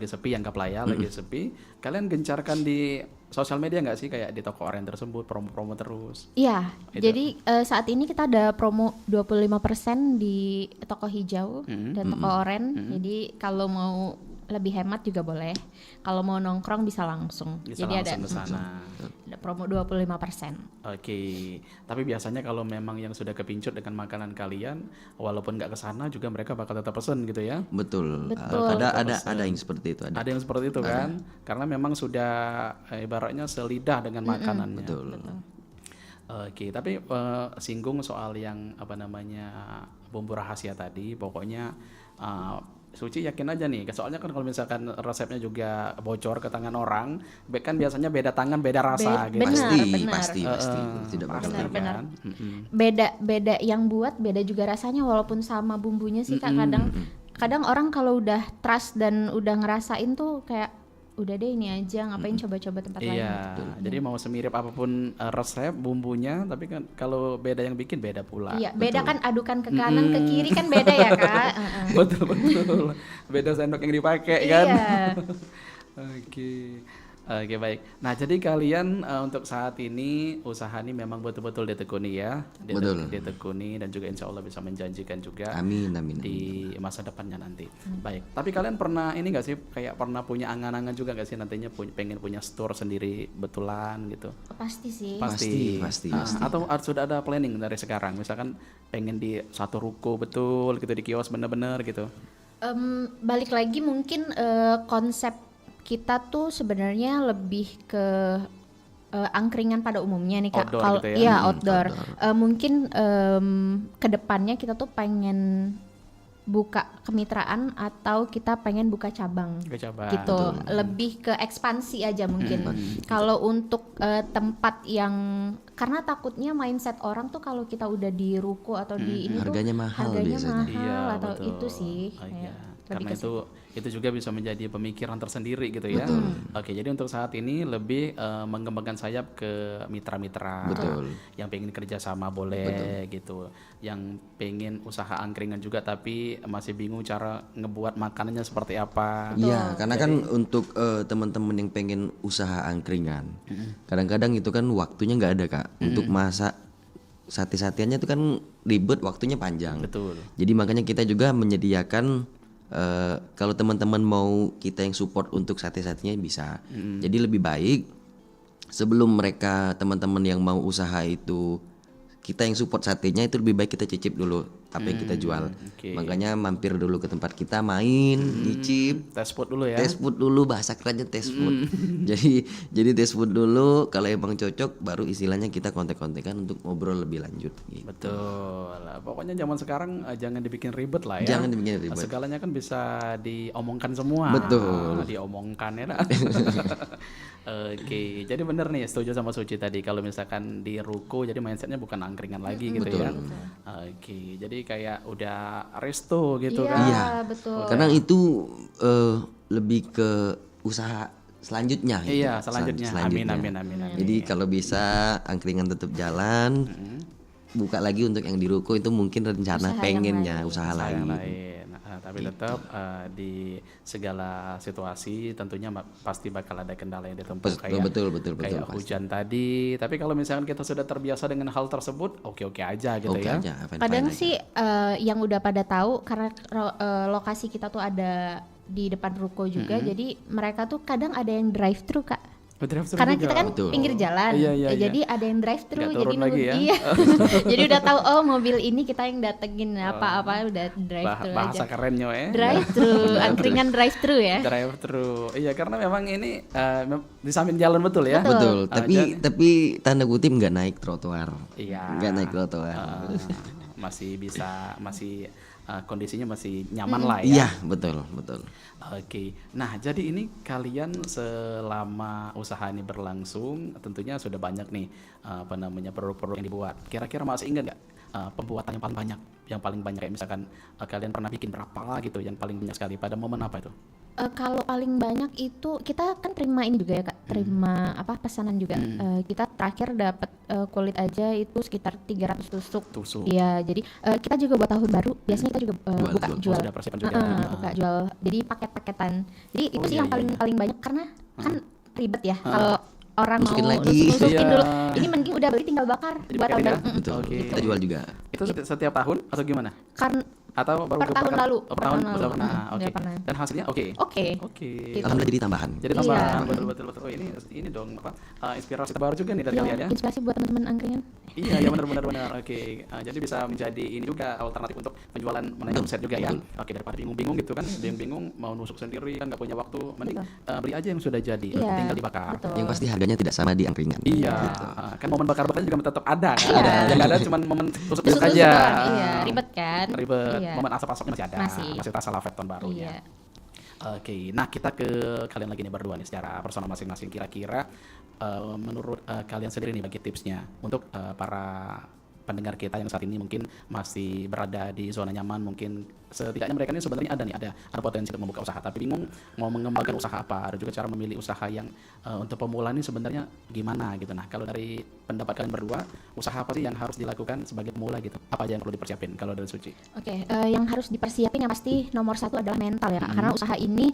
sepi, anggaplah ya lagi sepi, kalian gencarkan di sosial media nggak sih, kayak di toko oren tersebut promo-promo terus? Iya, Itu. jadi saat ini kita ada promo 25% di toko hijau dan toko oren. Jadi kalau mau lebih hemat juga boleh. Kalau mau nongkrong bisa langsung. Bisa Jadi langsung ke sana. ada promo 25%. Oke, tapi biasanya kalau memang yang sudah kepincut dengan makanan kalian, walaupun nggak ke sana juga mereka bakal tetap pesen gitu ya? Betul. Betul. Ada yang seperti itu. Ada yang seperti itu kan? Karena memang sudah ibaratnya selidah dengan makanannya. Betul. Oke, tapi singgung soal yang bumbu rahasia tadi, pokoknya Suci yakin aja nih, soalnya kan kalau misalkan resepnya juga bocor ke tangan orang, kan biasanya beda tangan beda rasa gitu. Benar. Pasti. Tidak bakal Pasti Benar. kan? Beda yang buat beda juga rasanya walaupun sama bumbunya sih Kak. Kadang orang kalau udah trust dan udah ngerasain tuh kayak udah deh ini aja, ngapain coba-coba tempat lain. Iya, jadi mau semirip apapun resep bumbunya, tapi kan kalau beda yang bikin beda pula. Iya, beda kan adukan ke kanan ke kiri kan beda ya Kak. Betul. Beda sendok yang dipakai kan. Iya. Oke, baik. Nah, jadi kalian untuk saat ini usaha ini memang betul-betul ditekuni ya. Betul. Ditekuni dan juga insya Allah bisa menjanjikan juga Amin. di masa depannya nanti. Baik. Tapi kalian pernah ini nggak sih, kayak pernah punya angan-angan juga nggak sih nantinya pengen punya store sendiri betulan gitu? Pasti sih. Pasti. Atau sudah ada planning dari sekarang, misalkan pengen di satu ruko betul gitu, di kios bener-bener gitu? Balik lagi mungkin konsep kita tuh sebenarnya lebih ke angkringan pada umumnya nih Kak. Outdoor gitu ya? Iya, outdoor. Mungkin kedepannya kita tuh pengen buka kemitraan atau kita pengen buka cabang. Coba. Gitu. Lebih ke ekspansi aja mungkin. Kalau untuk tempat yang, karena takutnya mindset orang tuh kalau kita udah di ruko atau di ini Harganya tuh mahal harganya biasanya. mahal atau betul. itu sih. Oh, kayak iya. lebih Karena ke itu itu juga bisa menjadi pemikiran tersendiri gitu ya. Oke, jadi untuk saat ini lebih mengembangkan sayap ke mitra-mitra yang pengen kerja sama boleh gitu, yang pengen usaha angkringan juga tapi masih bingung cara ngebuat makanannya seperti apa. Iya, karena kan untuk teman-teman yang pengen usaha angkringan, kadang-kadang itu kan waktunya nggak ada Kak, untuk masak sate-sateannya itu kan ribet, waktunya panjang. Betul. Jadi makanya kita juga menyediakan kalau teman-teman mau kita yang support untuk sate-satenya bisa. Jadi lebih baik sebelum mereka teman-teman yang mau usaha itu kita yang support satenya, itu lebih baik kita cicip dulu apa yang kita jual. Makanya mampir dulu ke tempat kita, main, nyicip, Test food dulu ya. test food dulu, bahasa kerennya test food. Jadi test food dulu, kalau emang cocok baru istilahnya kita kontek-kontekan untuk ngobrol lebih lanjut gitu. Betul. Pokoknya zaman sekarang jangan dibikin ribet lah ya. Jangan dibikin ribet. Segalanya kan bisa diomongkan semua. Betul. Diomongkan ya. Oke, jadi bener nih, setuju sama Suci tadi, kalau misalkan di ruko jadi mindsetnya bukan angkringan lagi gitu ya. Oke, jadi kayak udah resto gitu Iya, kan. Iya. betul. Karena itu lebih ke usaha selanjutnya. gitu. Iya, selanjutnya. Amin. Jadi kalau bisa angkringan tetap jalan, buka lagi untuk yang di ruko itu mungkin rencana Usaha yang pengennya lain. usaha Usaha yang lain. lain. Tapi tetap di segala situasi tentunya pasti bakal ada kendala yang ditempuh Betul, kayak pasti. hujan tadi. Tapi kalau misalkan kita sudah terbiasa dengan hal tersebut, oke aja gitu Oke ya. aja, fine-fine Kadang aja. sih yang udah pada tahu karena lokasi kita tuh ada di depan ruko juga, jadi mereka tuh kadang ada yang drive thru Kak. Drive-thru Karena juga. kita kan Betul. pinggir jalan, Iya. jadi ada yang drive thru, Nggak jadi turun lagi ya. iya, jadi udah tahu oh mobil ini kita yang datengin apa udah drive thru bahasa aja. kerennya ya. Drive thru, angkringan drive thru ya. Drive thru. Iya, karena memang ini di samping jalan betul ya. Betul, jadi- tapi tanda kutip nggak naik trotoar. Iya. Nggak naik trotoar. Masih bisa, kondisinya masih nyaman lah ya. Iya, betul. Oke, nah jadi ini kalian selama usaha ini berlangsung tentunya sudah banyak nih produk-produk yang dibuat. Kira-kira masih ingat nggak pembuatan yang paling banyak kayak misalkan kalian pernah bikin berapa gitu yang paling banyak sekali pada momen apa itu? Kalau paling banyak itu kita kan terima ini juga ya Kak, terima pesanan juga. Kita terakhir dapat kulit aja itu sekitar 300 tusuk. Iya, jadi kita juga buat tahun baru biasanya kita juga buka jual. Sudah persiapan juga. Buka jual. Jadi paket-paketan. Jadi itu sih yang paling banyak karena kan ribet ya kalau orang Masukin mau lagi. nusukin Iya. dulu. Ini mending udah beli tinggal bakar Jadi buat pakai tahun ya? baru. Betul. Oke. Kita jual juga. Itu setiap tahun atau gimana? Kan Atau baru Per tahun beberapa- lalu, Oh, per tahun tahun lalu. udah pernah. Oke. Udah pernah. Dan hasilnya oke. oke. Oke. Gitu. Alhamdulillah jadi tambahan. Jadi Iya. tambahan betul. Oh, ini dong inspirasi baru juga nih dari Iya, kalian ya. inspirasi buat teman-teman angkringan. Iya, ya benar. Oke. Jadi bisa menjadi ini juga alternatif untuk penjualan mengenai omset juga ya. Oke, daripada bingung-bingung gitu kan. Bingung mau nusuk sendiri kan nggak punya waktu. Mending beli aja yang sudah jadi, Iya, tinggal dibakar. betul. Yang pasti harganya tidak sama di angkringan. Iya, kan momen bakar-bakarnya juga tetap ada kan. Iya. Yang nggak ada cuma momen tusuk-tusuk Tusuk-tusuk aja. doang, iya, ribet kan? Ribet. Iya. Momen asap-asapnya masih ada. Masih. Terasa lavet tahun barunya. Iya. Oke, nah kita ke kalian lagi nih berdua nih secara personal masing-masing. Kira-kira menurut kalian sendiri nih bagi tipsnya untuk para pendengar kita yang saat ini mungkin masih berada di zona nyaman, mungkin setidaknya mereka ini sebenarnya ada potensi untuk membuka usaha tapi bingung mau mengembangkan usaha apa, ada juga cara memilih usaha yang untuk pemula ini sebenarnya gimana gitu. Nah kalau dari pendapat kalian berdua, usaha apa sih yang harus dilakukan sebagai pemula gitu, apa aja yang perlu dipersiapin kalau dari Suci? Oke, yang harus dipersiapin yang pasti nomor satu adalah mental ya Kak. Karena usaha ini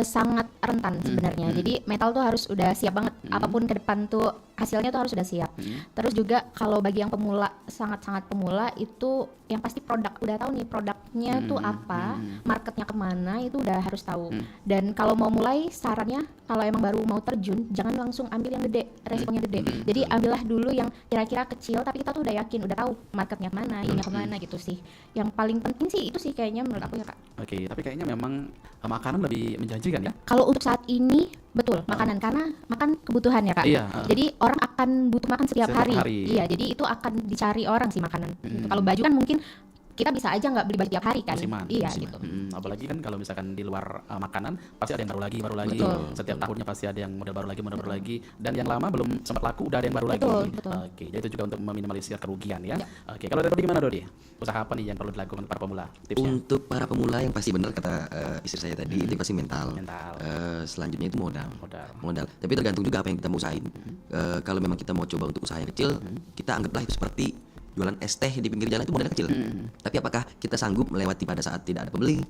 sangat rentan sebenarnya. Jadi mental tuh harus udah siap banget. Apapun ke depan tuh hasilnya tuh harus udah siap. Terus juga kalau bagi yang pemula, sangat-sangat pemula itu yang pasti produk, udah tahu nih produknya tuh apa, marketnya kemana itu udah harus tahu. Dan kalau mau mulai sarannya kalau emang baru mau terjun jangan langsung ambil yang gede, resikonya gede. Jadi ambillah dulu yang kira-kira kecil tapi kita tuh udah yakin, udah tahu marketnya kemana, ini kemana gitu sih. Yang paling penting sih itu sih kayaknya menurut aku ya Kak. Oke, tapi kayaknya memang makanan lebih menjanjikan ya. Kalau untuk saat ini betul makanan karena makan kebutuhan ya Kak. Iya. Jadi orang akan butuh makan setiap Setiap hari. hari. Iya, jadi itu akan dicari orang sih makanan. Gitu. Kalau baju kan mungkin kita bisa aja nggak beli baju tiap hari kan. Musiman. Iya gitu. Apalagi kan kalau misalkan di luar makanan pasti ada yang baru lagi. Betul. Setiap tahunnya pasti ada yang model baru lagi, dan yang lama belum sempat laku udah ada yang baru Betul, lagi. betul. Oke, jadi itu juga untuk meminimalisir kerugian ya. Oke, kalau dari Dodi gimana Dodi? Usaha apa nih yang perlu dilakukan para pemula? Tipsnya? Untuk para pemula yang pasti benar kata istri saya tadi, itu pasti mental. Selanjutnya itu modal. Tapi tergantung juga apa yang kita mau usahain. Kalau memang kita mau coba untuk usaha yang kecil, kita anggaplah itu seperti jualan es teh di pinggir jalan, itu modalnya kecil. Tapi apakah kita sanggup melewati pada saat tidak ada pembeli?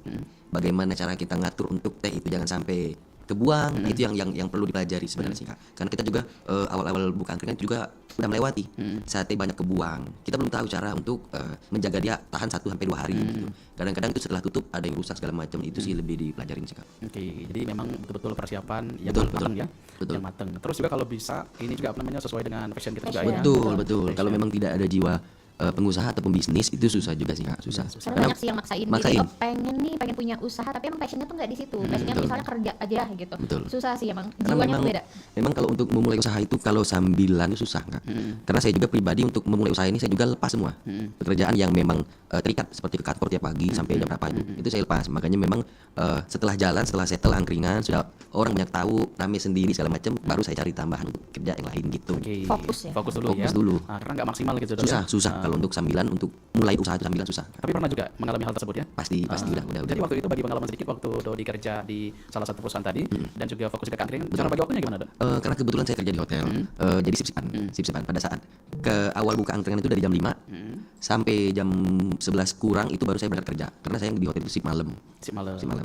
Bagaimana cara kita ngatur untuk teh itu jangan sampai kebuang? Nah, itu yang perlu dipelajari sebenarnya sih Kak. Karena kita juga awal-awal buka angkringan juga udah melewati saat teh banyak kebuang. Kita belum tahu cara untuk menjaga dia tahan 1 sampai 2 hari gitu. Kadang-kadang itu setelah tutup ada yang rusak segala macam, itu sih lebih dipelajarin sih Kak. Oke, jadi memang betul-betul persiapan yang Betul, matang betul. ya. Betul. Yang matang. Terus juga kalau bisa ini juga apa namanya sesuai dengan passion kita juga ya. Betul. Kalau memang tidak ada jiwa pengusaha atau pembisnis, itu susah juga sih Kak, susah. Karena banyak sih yang maksain diri, pengen punya usaha tapi emang passionnya tuh nggak di situ. Passionnya misalnya kerja aja gitu. Betul. Susah sih emang. Karena Jiwanya tuh beda. memang kalau untuk memulai usaha itu kalau sambilan itu susah Kak. Karena saya juga pribadi untuk memulai usaha ini saya juga lepas semua pekerjaan yang memang terikat seperti ke kantor tiap pagi sampai jam berapa itu saya lepas. Makanya memang setelah settle angkringan, sudah orang banyak tahu, rame sendiri segala macam, baru saya cari tambahan untuk kerja yang lain gitu. Oke. Fokus ya. Fokus dulu ya. Nah, karena nggak maksimal gitu. Susah kalau untuk sambilan, untuk mulai usaha itu sambilan susah. Tapi pernah juga mengalami hal tersebut ya? Pasti udah. Jadi waktu itu bagi pengalaman sedikit waktu Dodi kerja di salah satu perusahaan tadi dan juga fokus ke angkringan, cara bagi waktunya gimana, Dok? Karena kebetulan saya kerja di hotel, jadi sip-sipan. Pada saat ke awal buka angkringan itu dari jam 5 sampai jam 11 kurang itu baru saya berangkat kerja. Karena saya di hotel itu sip malam.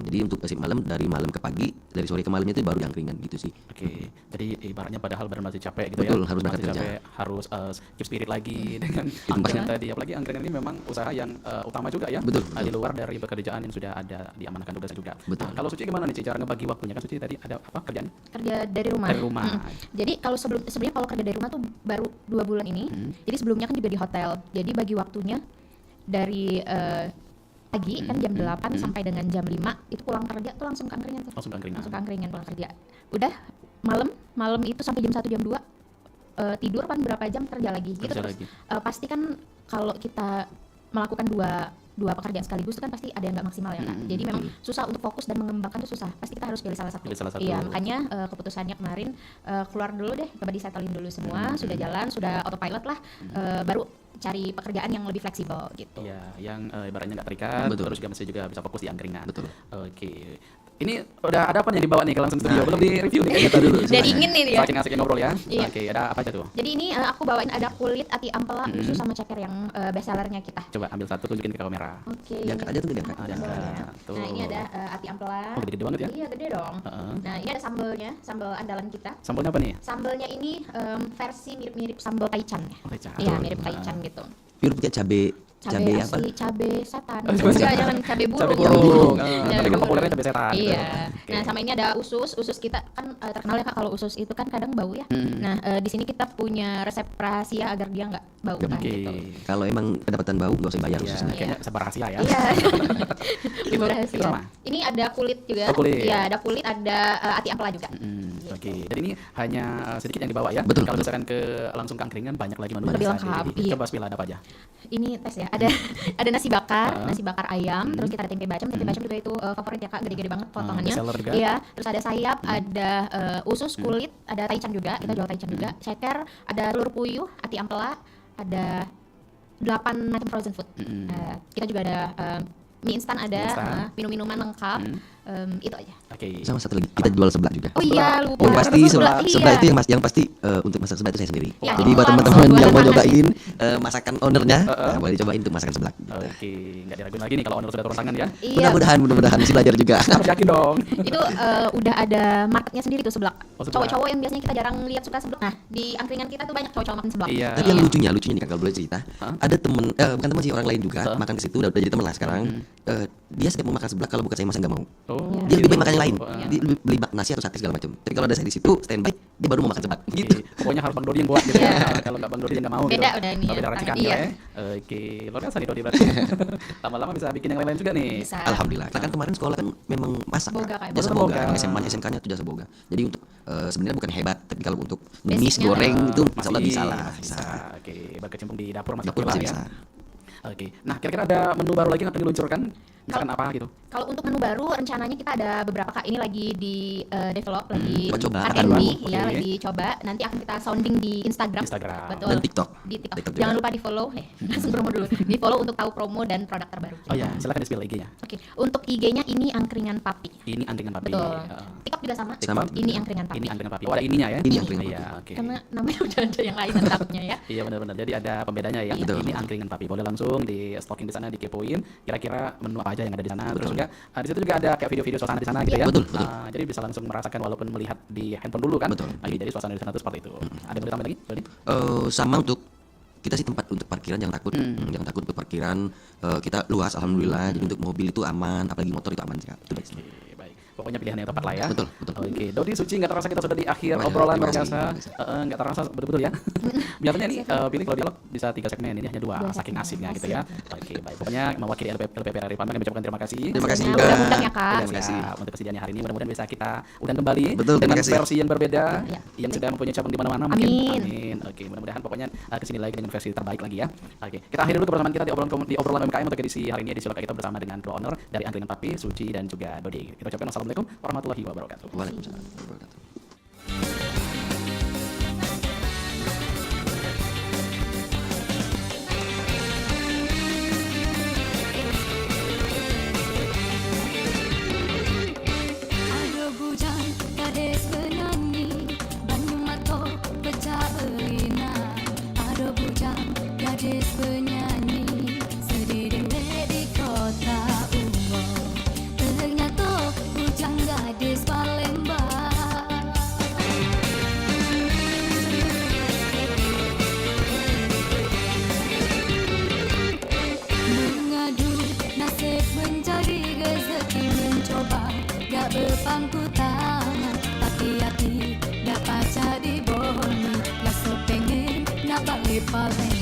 Jadi untuk sip malam dari malam ke pagi, dari sore ke malamnya itu baru di angkringan gitu sih. Oke. Jadi ibaratnya padahal badan masih capek gitu. Betul, ya. harus berangkat Masih kerja. capek, harus keep spirit lagi dengan angkringan tadi. Apalagi angkringan ini memang usaha yang utama juga ya. Betul. Di luar dari pekerjaan yang sudah ada diamanahkan tugasnya juga. Betul. Nah, kalau Suci gimana nih Ci, cara ngebagi waktunya? Kan Suci tadi ada apa kerjaan? Kerja dari rumah. Dari rumah. Jadi kalau sebenarnya kalau kerja dari rumah tuh baru 2 bulan ini. Jadi sebelumnya kan juga di hotel. Jadi bagi waktunya dari pagi kan jam 8 sampai dengan jam 5 itu pulang kerja tuh langsung ke angkringan tuh. Langsung ke angkringan pulang kerja. Udah malam itu sampai jam 1 jam 2 tidur kan berapa jam kerja lagi. Gitu terus. Pasti kan kalau kita melakukan dua pekerjaan sekaligus itu kan pasti ada yang nggak maksimal ya Kak. Jadi memang susah untuk fokus dan mengembangkan tuh susah. Pasti kita harus pilih salah satu. Iya, makanya keputusannya kemarin keluar dulu deh, coba disetelin dulu semua, sudah jalan, sudah autopilot lah, baru cari pekerjaan yang lebih fleksibel gitu. Iya, yang ibaratnya nggak terikat, terus juga masih juga bisa fokus di angkringan. Betul. Oke. Ini udah ada apa nih yang dibawa nih ke langsung studio? Belum di-review nih kayaknya dulu. Udah dingin nih dia. Saking asiknya ngobrol ya. Iya. Oke, ada apa aja tuh? Jadi ini aku bawain ada kulit ati ampela usus sama ceker yang best sellernya kita. Coba ambil satu tunjukin ke kamera. Oke. Diangkat aja tuh, diangkat. Tuh. Nah, ini ada ati ampela. Oh, gede banget ya? Iya, gede dong. Nah, ini ada sambelnya, sambel andalan kita. Sambelnya apa nih? Sambelnya ini versi mirip-mirip sambel taichan ya. Oh, taichan. Iya, mirip taichan gitu. Pure pakai cabe apa? Asli, cabe setan. Oh, cabe setan. Jangan cabe burung. Cabe burung. Cabe Tapi kan burung. populernya cabe setan. Iya. Oke. Nah, sama ini ada usus kita kan terkenal ya Kak kalau usus itu kan kadang bau ya. Nah, di sini kita punya resep rahasia agar dia nggak bau kan Oke. gitu. Kalau emang kedapatan bau nggak usah bayar Iya, khususnya. kayaknya sebar rahasia ya. Iya. Itu Rahasia. sama? Ini ada kulit juga. Oh, kulit. Iya, ada kulit, ada ati ampela juga. Oke. Dan ini hanya sedikit yang dibawa ya. Betul. Kalau misalkan langsung ke angkringan banyak lagi menu. Lebih yang bisa lengkap, dipilih. iya. Coba spill ada apa aja? Ini tes ya. Ada nasi bakar ayam, terus kita ada tempe bacem juga itu favorit ya Kak, gede-gede banget potongannya. Bestseller juga. Iya, terus ada sayap, ada usus, kulit, ada taichan juga, kita jual taichan juga, ceker, ada telur puyuh, ati ampela, ada 8 macam frozen food. Kita juga ada mie instan ada, minum-minuman lengkap, itu aja. Oke. Sama satu lagi, kita jual seblak juga. Oh iya, lupa. Yang pasti seblak iya. itu yang pasti untuk masak seblak itu saya sendiri. Ya, Jadi ini buat langsung teman-teman yang mau buat nyobain masakan ownernya, boleh cobain untuk masakan seblak. Oke, nggak diraguin lagi nih kalau owner sudah turun tangan ya. Iya. Mudah-mudahan bisa belajar juga. Harus yakin dong. Itu udah ada marketnya sendiri tuh seblak. Oh, seblak. Cowok-cowok yang biasanya kita jarang lihat suka seblak. Nah, di angkringan kita tuh banyak cowok-cowok makan seblak. Iya. Tapi yang lucunya nih kalau boleh cerita, ada temen bukan teman sih, orang lain juga makan ke situ udah jadi teman lah sekarang. Dia setiap mau makan seblak kalau bukan saya masa nggak mau. Oh. Dia lebih baik makan yang lain. Dia lebih beli nasi atau sate segala macam. Tapi kalau ada saya di situ standby, dia baru mau makan seblak. Oke, Gitu. pokoknya harus Bang Dodi yang buat gitu ya. Kalau nggak Bang Dodi yang nggak mau Beda gitu. udah ini ya, Beda racikan iya. ya. Oke, luar biasa nih Dodi berarti. Lama-lama bisa bikin yang lain-lain juga nih. Bisa. Alhamdulillah. Kita kan kemarin sekolah kan memang masak. Boga kayak Jasa boga. boga. SMA SMK-nya tuh jasa boga. Jadi untuk sebenarnya bukan hebat, tapi kalau untuk numis Basicnya goreng itu Masih insya Allah bisa lah. Bisa. Oke, berkecimpung di dapur masih Dapur oke lah masih ya. bisa. Oke. Nah, kira-kira ada menu baru lagi yang akan diluncurkan? Misalkan apa gitu? Kalau untuk menu baru rencananya kita ada beberapa Kak, ini lagi di develop, lagi coba. R&D Oke. ya, lagi coba. Nanti akan kita sounding di Instagram. Instagram. Betul. Dan TikTok. Di TikTok. TikTok Jangan juga. lupa di-follow. Langsung promo dulu. Di-follow untuk tahu promo dan produk terbaru. Oh ya, silakan di-spill IG-nya. Oke, untuk IG-nya ini angkringan papi. Ini angkringan papi. Betul. TikTok juga sama. Sama. Ini angkringan papi. Ini angkringan papi. Oh, ada ininya ya? Ini angkringan Iya, papi. oke. Karena namanya udah ada yang lain takutnya ya. Iya benar-benar. Jadi ada pembedanya ya. Betul. Ini angkringan papi. Boleh langsung di stalking di sana, dikepoin. Kira-kira menu apa aja yang ada di sana. Terus juga di situ juga ada kayak video-video suasana di sana gitu ya. Betul, betul. Jadi bisa langsung merasakan walaupun melihat di handphone dulu kan. Betul. Jadi suasana di sana itu seperti itu. Ada yang tambahan lagi? Dodi? Sama untuk kita sih tempat untuk parkiran jangan takut, jangan takut untuk parkiran. Kita luas alhamdulillah. Jadi untuk mobil itu aman, apalagi motor itu aman juga. Itu baik. Oke, baik. Pokoknya pilihan yang tepat lah ya. Betul, betul. Oke, Dodi Suci, nggak terasa kita sudah di akhir Wah, obrolan terima luar kasih, biasa. terima kasih. Nggak terasa betul-betul ya. Biasanya nih pilih kalau dialog bisa 3 segmen, ini hanya 2, saking segmen, asiknya gitu ya. Oke, baik. Pokoknya mewakili LPP RRI Palembang kami ucapkan terima kasih. Terima kasih Nah, juga. undang-undang ya, Kak. Terima kasih untuk kesediaannya hari ini. Mudah-mudahan bisa kita undang kembali Betul, terima dengan kasih. versi yang berbeda, Ya. yang sudah mempunyai cabang di mana-mana mungkin. Amin. Amin. Oke, mudah-mudahan pokoknya kesini lagi dengan versi terbaik lagi ya. Oke, kita akhiri dulu kebersamaan kita di obrolan UMKM untuk edisi hari ini. Edisi lokal kita bersama dengan Pro Owner dari Angkringan Papi, Suci dan juga Dodi. Kita ucapkan assalamualaikum warahmatullahi wabarakatuh. Waalaikumsalam warahmatullahi wabarakatuh. Ada bujang gadis penyanyi Banyu mato pecah belina. Ada bujang gadis penyanyi Sedih di kota umum. Ternyata bujang gadis Palembang. Mengadu nasib mencari rezeki mencoba gak berpangku tangan tapi hati dapat jadi boni lah so pengen nak balik Palembang.